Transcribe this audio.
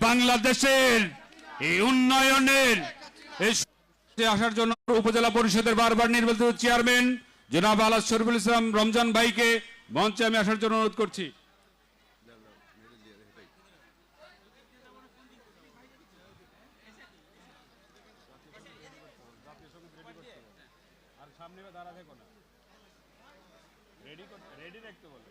বাংলাদেশের এই উন্নয়নের আসার জন্য উপজেলা পরিষদের বারবার নির্বাচিত চেয়ারম্যান জনাব আলাদ শরীফুল ইসলাম রমজান ভাইকে মঞ্চে আমি আসার জন্য অনুরোধ করছি। আর সামনে দাঁড়া থেকো না, রেডি রাখতে বলে।